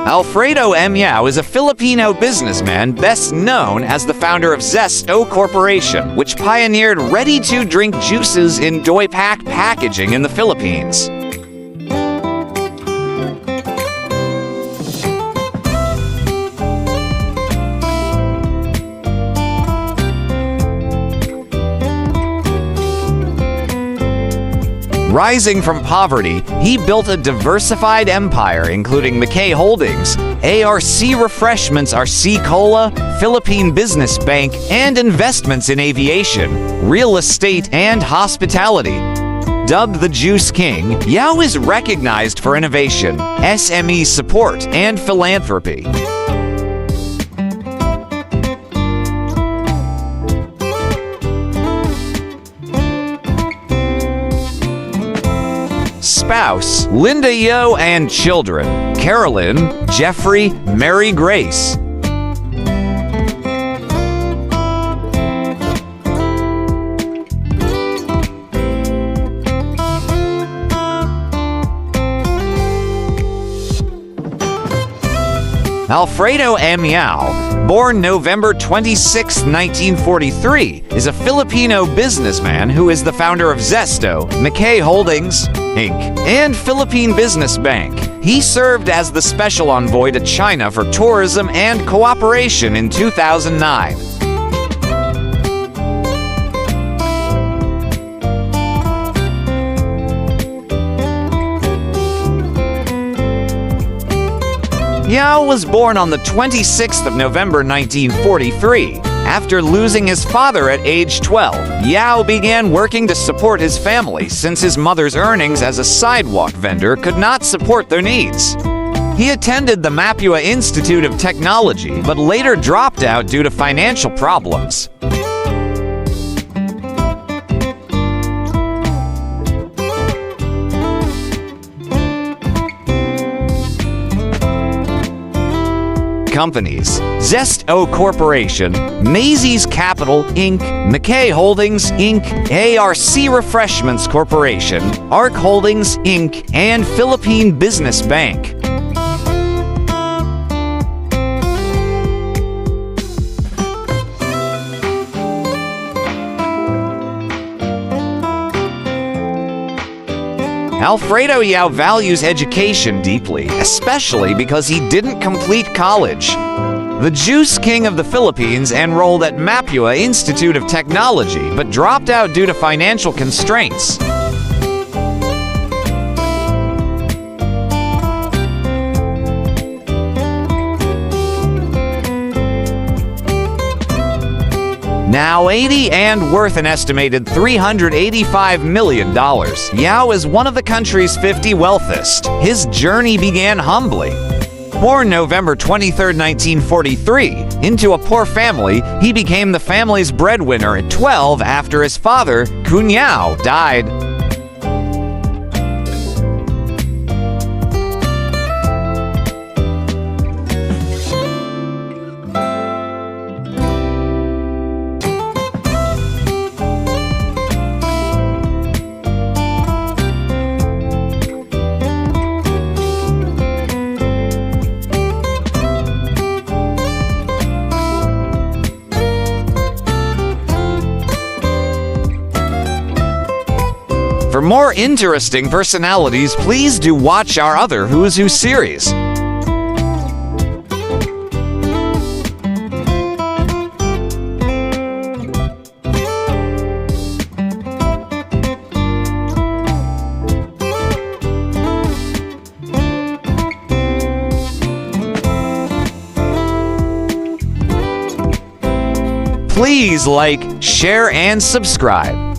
Alfredo M. Yao is a Filipino businessman best known as the founder of Zest-O Corporation, which pioneered ready-to-drink juices in doy-pack packaging in the Philippines. Rising from poverty, he built a diversified empire including McKay Holdings, ARC Refreshments RC Cola, Philippine Business Bank, and investments in aviation, real estate, and hospitality. Dubbed the Juice King, Yao is recognized for innovation, SME support, and philanthropy. Spouse, Linda Yao, and children, Carolyn, Jeffrey, Mary Grace. Alfredo M. Yao, born November 26, 1943, is a Filipino businessman who is the founder of Zest-O, McKay Holdings, Inc., and Philippine Business Bank. He served as the special envoy to China for tourism and cooperation in 2009. Yao was born on the 26th of November 1943. After losing his father at age 12, Yao began working to support his family since his mother's earnings as a sidewalk vendor could not support their needs. He attended the Mapua Institute of Technology, but later dropped out due to financial problems. Companies: Zest-O Corporation, Macy's Capital, Inc., McKay Holdings, Inc., ARC Refreshments Corporation, ARC Holdings, Inc., and Philippine Business Bank. Alfredo Yao values education deeply, especially because he didn't complete college. The Juice King of the Philippines enrolled at Mapua Institute of Technology, but dropped out due to financial constraints. Now 80 and worth an estimated $385 million, Yao is one of the country's 50 wealthiest. His journey began humbly. Born November 23, 1943, into a poor family, he became the family's breadwinner at 12 after his father, Kun Yao, died. For more interesting personalities, please do watch our other Who's Who series. Please like, share, and subscribe.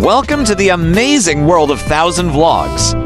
Welcome to the amazing world of 1000 Vlogs.